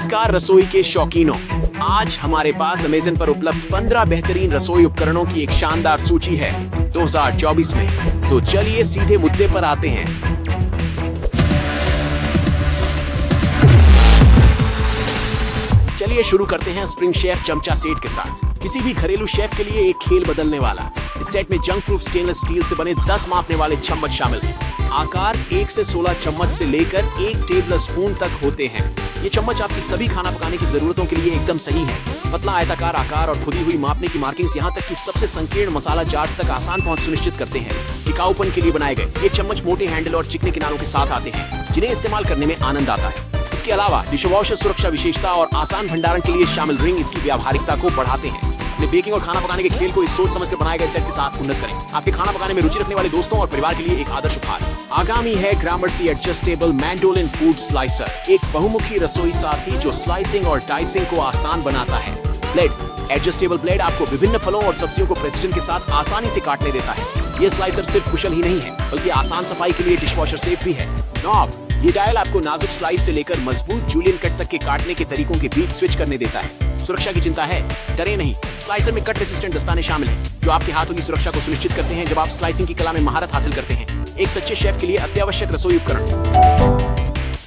नमस्कार रसोई के शौकीनों, आज हमारे पास अमेज़न पर उपलब्ध 15 बेहतरीन रसोई उपकरणों की एक शानदार सूची है 2024 में। तो चलिए सीधे मुद्दे पर आते हैं। चलिए शुरू करते हैं स्प्रिंग शेफ चमचा सेट के साथ। किसी भी घरेलू शेफ के लिए एक खेल बदलने वाला। इस सेट में जंग प्रूफ स्टेनलेस स्टील से बने 10 मापने वाले चम्मच शामिल हैं। आकार 1 से 16 चम्मच से लेकर 1 टेबल स्पून तक होते हैं। ये चम्मच आपकी सभी खाना पकाने की जरूरतों के लिए एकदम सही है। पतला आयताकार आकार और खुदी हुई मापने की मार्किंग्स यहाँ तक कि सबसे संकीर्ण मसाला जार्स तक आसान पहुंच सुनिश्चित करते हैं। टिकाऊपन के लिए बनाए गए ये चम्मच मोटे हैंडल और चिकने किनारों के साथ आते हैं, जिन्हें इस्तेमाल करने में आनंद आता है। इसके अलावा डिशवॉशर सुरक्षा विशेषता और आसान भंडारण के लिए शामिल रिंग इसकी व्यावहारिकता को बढ़ाते हैं। अपने बेकिंग और खाना पकाने के खेल को इस सोच समझकर बनाए गए सेट के साथ उन्नत करें। आपके खाना पकाने में रुचि रखने वाले दोस्तों और परिवार के लिए एक आदर्श उपहार। आगामी है ग्रामर्सी एडजस्टेबल मैंडोलिन फूड स्लाइसर, एक बहुमुखी रसोई साथी जो स्लाइसिंग और डाइसिंग को आसान बनाता है। ब्लेड एडजस्टेबल ब्लेड आपको विभिन्न फलों और सब्जियों को प्रेसिजन के साथ आसानी से काटने देता है। ये स्लाइसर सिर्फ कुशल ही नहीं है, बल्कि आसान सफाई के लिए डिशवॉशर सेफ भी है। नॉब ये डायल आपको नाजुक स्लाइस से लेकर मजबूत जूलियन कट तक के काटने के तरीकों के बीच स्विच करने देता है। सुरक्षा की चिंता है? डरे नहीं, स्लाइसर में कट रेसिस्टेंट दस्ताने शामिल हैं, जो आपके हाथों की सुरक्षा को सुनिश्चित करते हैं जब आप स्लाइसिंग की कला में महारत हासिल करते हैं। एक सच्चे शेफ के लिए अत्यावश्यक रसोई उपकरण।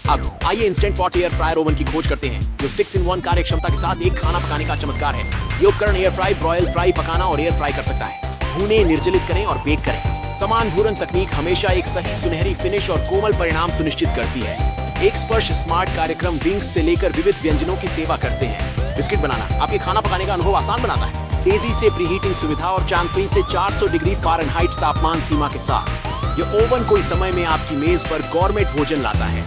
अब आइए instant pot air fryer oven की खोज करते हैं, जो 6-in-1 कार्य क्षमता के साथ एक खाना पकाने का चमत्कार है। ये उपकरण एयर फ्राई, ब्रॉयल फ्राई, पकाना और एयर फ्राई कर सकता है। भूने, निर्जलित करें और बेक करें। समान भूरन तकनीक हमेशा एक सही सुनहरी फिनिश और कोमल परिणाम सुनिश्चित करती है। एक स्पर्श स्मार्ट कार्यक्रम विंग्स से लेकर विविध व्यंजनों की सेवा करते हैं। बिस्किट बनाना आपके खाना पकाने का अनुभव आसान बनाता है। तेजी से प्रीहीटिंग सुविधा और चांदनी से 400 डिग्री फ़ारेनहाइट तापमान सीमा के साथ ये ओवन कोई समय में आपकी मेज पर गॉर्मेट भोजन लाता है।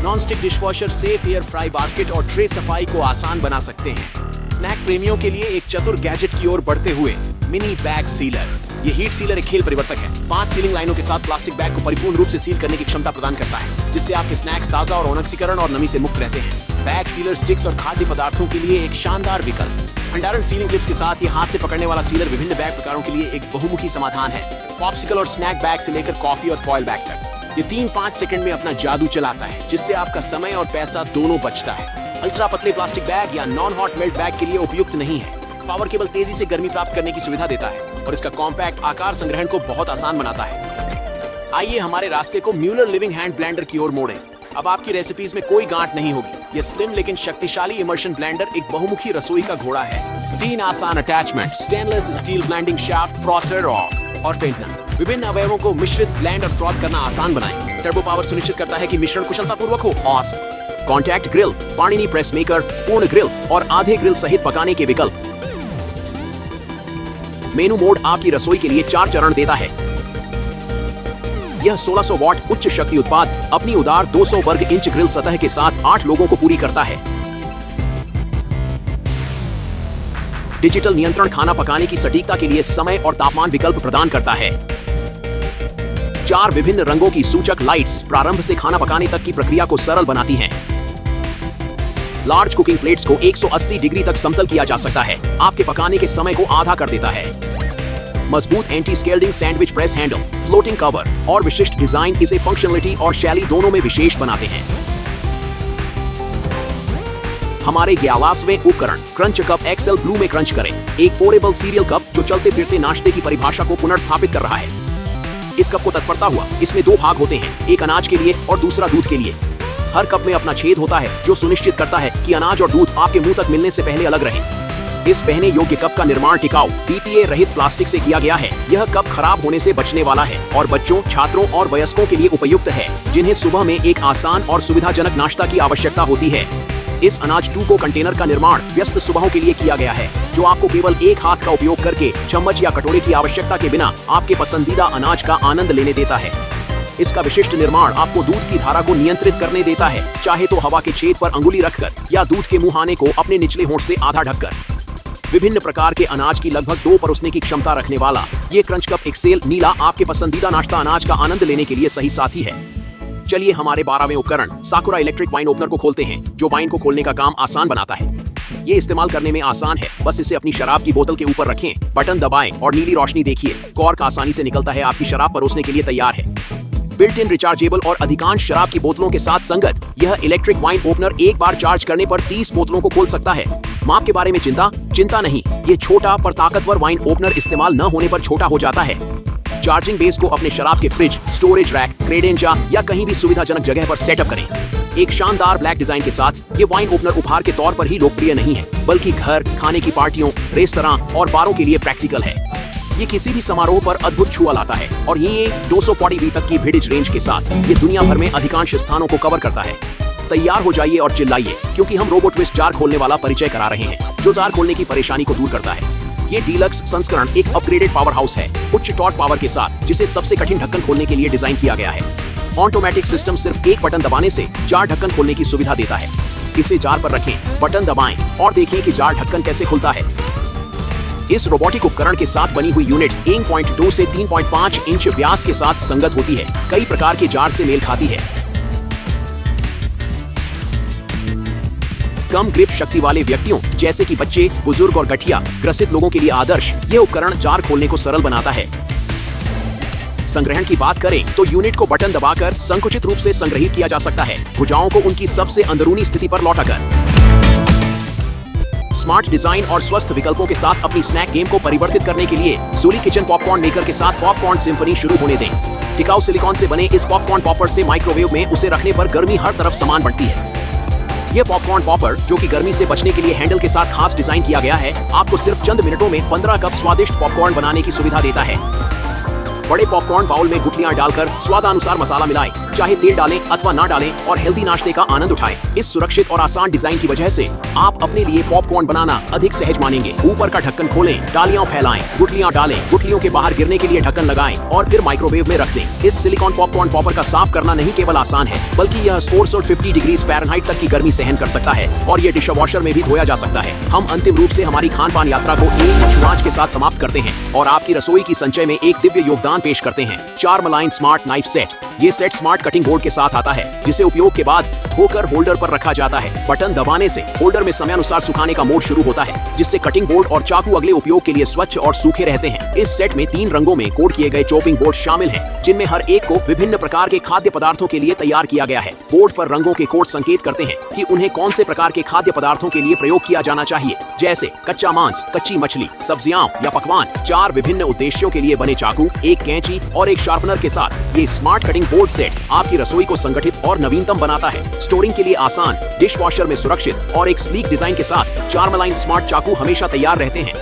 Non stick dishwasher, safe air fry basket और ट्रे सफाई को आसान बना सकते हैं। स्नैक प्रेमियों के लिए एक चतुर गैजेट की ओर बढ़ते हुए मिनी बैग सीलर। ये हीट सीलर एक खेल परिवर्तक है। 5 सीलिंग लाइनों के साथ प्लास्टिक बैग को परिपूर्ण रूप से सील करने की क्षमता प्रदान करता है, जिससे आपके स्नैक्स ताजा और ऑक्सीकरण और नमी से मुक्त रहते हैं। बैग सीलर स्टिक्स और खाद्य पदार्थों के लिए एक शानदार विकल्प। भंडारण सीलिंग क्लिप्स के साथ ये हाथ से पकड़ने वाला सीलर विभिन्न बैग प्रकारों के लिए एक बहुमुखी समाधान है। पॉप्सिकल और स्नैक बैग से लेकर कॉफी और फॉइल बैग तक ये 3-5 सेकंड में अपना जादू चलाता है, जिससे आपका समय और पैसा दोनों बचता है। अल्ट्रा पतले प्लास्टिक बैग या नॉन हॉट मेल्ट बैग के लिए उपयुक्त नहीं है। पावर केबल तेजी से गर्मी प्राप्त करने की सुविधा देता है और इसका कॉम्पैक्ट आकार संग्रहण को बहुत आसान बनाता है। आइए हमारे रास्ते को म्यूलर लिविंग हैंड ब्लेंडर की ओर मोड़ें। अब आपकी रेसिपीज में कोई गांठ नहीं होगी। ये स्लिम लेकिन शक्तिशाली इमर्शन ब्लेंडर एक बहुमुखी रसोई का घोड़ा है। 3 आसान attachment, stainless steel blending shaft, frother और फेंटनर। विभिन्न अवयवों को मिश्रित, ब्लेंड और फ्रॉथ करना आसान बनाएं। टर्बो पावर सुनिश्चित करता है कि मिश्रण कुशलतापूर्वक हो। Awesome contact grill, Panini press maker, पूर्ण ग्रिल और आधे ग्रिल सहित पकाने के विकल्प। मेनू मोड आपकी रसोई के लिए 4 चरण देता है। यह 1600 वॉट उच्च शक्ति उत्पाद अपनी उदार 200 वर्ग इंच ग्रिल सतह के साथ 8 लोगों को पूरी करता है। डिजिटल नियंत्रण खाना पकाने की सटीकता के लिए समय और तापमान विकल्प प्रदान करता है। 4 विभिन्न रंगों की सूचक लाइट्स प्रारंभ से खाना पकाने तक की प्रक्रिया को सरल बनाती हैं। लार्ज कुकिंग प्लेट्स को 180 डिग्री तक समतल किया जा सकता है, आपके पकाने के समय को आधा कर देता है। मजबूत anti scalding sandwich press handle, floating cover और विशिष्ट डिजाइन इसे फंक्शनलिटी और शैली दोनों में विशेष बनाते हैं। हमारे 11वें उपकरण क्रंच कप एक्सेल ब्लू में क्रंच करें। एक पोरेबल सीरियल कप जो चलते फिरते नाश्ते की परिभाषा को पुनर्स्थापित कर रहा है। इस कप को तत्परता हुआ इसमें 2 भाग होते हैं, एक अनाज के लिए और दूसरा दूध के लिए। हर कप में अपना छेद होता है जो सुनिश्चित करता है कि अनाज और दूध आपके मुंह तक मिलने से पहले अलग रहें। इस पहने योग्य कप का निर्माण टिकाऊ BPA रहित प्लास्टिक से किया गया है। यह कप खराब होने से बचने वाला है और बच्चों, छात्रों और वयस्कों के लिए उपयुक्त है, जिन्हें सुबह में एक आसान और सुविधाजनक नाश्ता की आवश्यकता होती है। इस अनाज 2 को कंटेनर का निर्माण व्यस्त सुबहों के लिए किया गया है, जो आपको केवल एक हाथ का उपयोग करके चम्मच या कटोरे की आवश्यकता के बिना आपके पसंदीदा अनाज का आनंद लेने देता है। इसका विशिष्ट निर्माण आपको दूध की धारा को नियंत्रित करने देता है, चाहे तो हवा के छेद पर अंगुली रखकर या दूध के मुंहाने को अपने निचले होंठ से आधा ढककर। विभिन्न प्रकार के अनाज की लगभग 2 परोसने की क्षमता रखने वाला ये क्रंच कप एक्सेल नीला आपके पसंदीदा नाश्ता अनाज का आनंद लेने के लिए सही साथी है। चलिए हमारे 12वें उपकरण साकुरा इलेक्ट्रिक वाइन ओपनर को खोलते हैं, जो वाइन को खोलने का काम आसान बनाता है। ये इस्तेमाल करने में आसान है, बस इसे अपनी शराब की बोतल के ऊपर रखें, बटन दबाएं और नीली रोशनी देखिए। कॉर्क आसानी से निकलता है, आपकी शराब परोसने के लिए तैयार है। बिल्ट इन रिचार्जेबल और अधिकांश शराब की बोतलों के साथ संगत, यह इलेक्ट्रिक वाइन ओपनर एक बार चार्ज करने पर 30 बोतलों को खोल सकता है। माप के बारे में चिंता नहीं, ये छोटा पर ताकतवर वाइन ओपनर इस्तेमाल न होने पर छोटा हो जाता है। चार्जिंग बेस को अपने शराब के फ्रिज, स्टोरेज रैक, क्रेडेंचा या कहीं भी सुविधाजनक जगह पर सेटअप करें। एक शानदार ब्लैक डिजाइन के साथ ये वाइन ओपनर उपहार के तौर पर ही लोकप्रिय नहीं है, बल्कि घर, खाने की पार्टियों, रेस्तरां और बारों के लिए प्रैक्टिकल है। ये किसी भी समारोह पर अद्भुत छुआ लाता है और ये 240V तक की विंडेज रेंज के साथ ये दुनिया भर में अधिकांश स्थानों को कवर करता है। तैयार हो जाइए और चिल्लाइए, क्योंकि हम रोबो ट्विस्ट जार खोलने वाला परिचय करा रहे हैं, जो जार खोलने की परेशानी को दूर करता है। ये डीलक्स संस्करण एक अपग्रेडेड पावर हाउस है, उच्च टॉर्क पावर के साथ, जिसे सबसे कठिन ढक्कन खोलने के लिए डिजाइन किया गया है। ऑटोमेटिक सिस्टम सिर्फ एक बटन दबाने से जार ढक्कन खोलने की सुविधा देता है। इसे जार पर रखें, बटन दबाएं और देखें कि जार ढक्कन कैसे खुलता है। इस रोबोटिक उपकरण के साथ बनी हुई यूनिट 1.2 से 3.5 इंच व्यास के साथ संगत होती है, कई प्रकार के जार से मेल खाती है। कम ग्रिप शक्ति वाले व्यक्तियों जैसे कि बच्चे, बुजुर्ग और गठिया ग्रसित लोगों के लिए आदर्श, यह उपकरण जार खोलने को सरल बनाता है। संग्रहण की बात करें तो यूनिट को बटन दबाकर संकुचित रूप से संग्रहित किया जा सकता है, भुजाओं को उनकी सबसे अंदरूनी स्थिति पर लौटाकर। स्मार्ट डिजाइन और स्वस्थ विकल्पों के साथ अपनी स्नैक गेम को परिवर्तित करने के लिए ज़ूली किचन पॉपकॉर्न मेकर के साथ पॉपकॉर्न सिम्फनी शुरू होने दें। टिकाऊ सिलिकॉन से बने इस पॉपकॉर्न पॉपर से माइक्रोवेव में उसे रखने पर गर्मी हर तरफ समान बढ़ती है। यह पॉपकॉर्न पॉपर, जो कि गर्मी से बचने के लिए हैंडल के साथ खास डिजाइन किया गया है, आपको सिर्फ चंद मिनटों में 15 कप स्वादिष्ट पॉपकॉर्न बनाने की सुविधा देता है। बड़े पॉपकॉर्न बाउल में गुठलियां डालकर स्वादानुसार मसाला मिलाएं, चाहे तेल डालें अथवा ना डालें, और हेल्दी नाश्ते का आनंद उठाएं। इस सुरक्षित और आसान डिजाइन की वजह से आप अपने लिए पॉपकॉर्न बनाना अधिक सहज मानेंगे। ऊपर का ढक्कन खोलें, डालियां फैलाएं, गुठलियां डालें, गुठलियों के बाहर गिरने के लिए ढक्कन लगाएं और फिर माइक्रोवेव में रख दें। इस सिलिकॉन पॉपकॉर्न पॉपर का साफ करना नहीं केवल आसान है, बल्कि यह 450 डिग्री फ़ारेनहाइट तक की गर्मी सहन कर सकता है और यह डिश वॉशर में भी धोया जा सकता है। हम अंतिम रूप से हमारी खान-पान यात्रा को एक मशरूआत के साथ समाप्त करते हैं और आपकी रसोई की संचय में एक दिव्य योगदान पेश करते हैं। चारमलाइन स्मार्ट नाइफ सेट। ये सेट स्मार्ट कटिंग बोर्ड के साथ आता है, जिसे उपयोग के बाद धोकर होल्डर पर रखा जाता है। बटन दबाने से होल्डर में समयानुसार सुखाने का मोड शुरू होता है, जिससे कटिंग बोर्ड और चाकू अगले उपयोग के लिए स्वच्छ और सूखे रहते हैं। इस सेट में 3 रंगों में कोड किए गए चॉपिंग बोर्ड शामिल हैं, जिनमें हर एक को विभिन्न प्रकार के खाद्य पदार्थों के लिए तैयार किया गया है। बोर्ड पर रंगों के कोड संकेत करते हैं कि उन्हें कौन से प्रकार के खाद्य पदार्थों के लिए प्रयोग किया जाना चाहिए, जैसे कच्चा मांस, कच्ची मछली, सब्जियां या पकवान। 4 विभिन्न उद्देश्यों के लिए बने चाकू, एक कैंची और एक शार्पनर के साथ ये स्मार्ट कटिंग बोर्ड सेट आपकी रसोई को संगठित और नवीनतम बनाता है। स्टोरिंग के लिए आसान, डिश वॉशर में सुरक्षित और एक स्लीक डिजाइन के साथ चारमलाइन स्मार्ट चाकू हमेशा तैयार रहते हैं।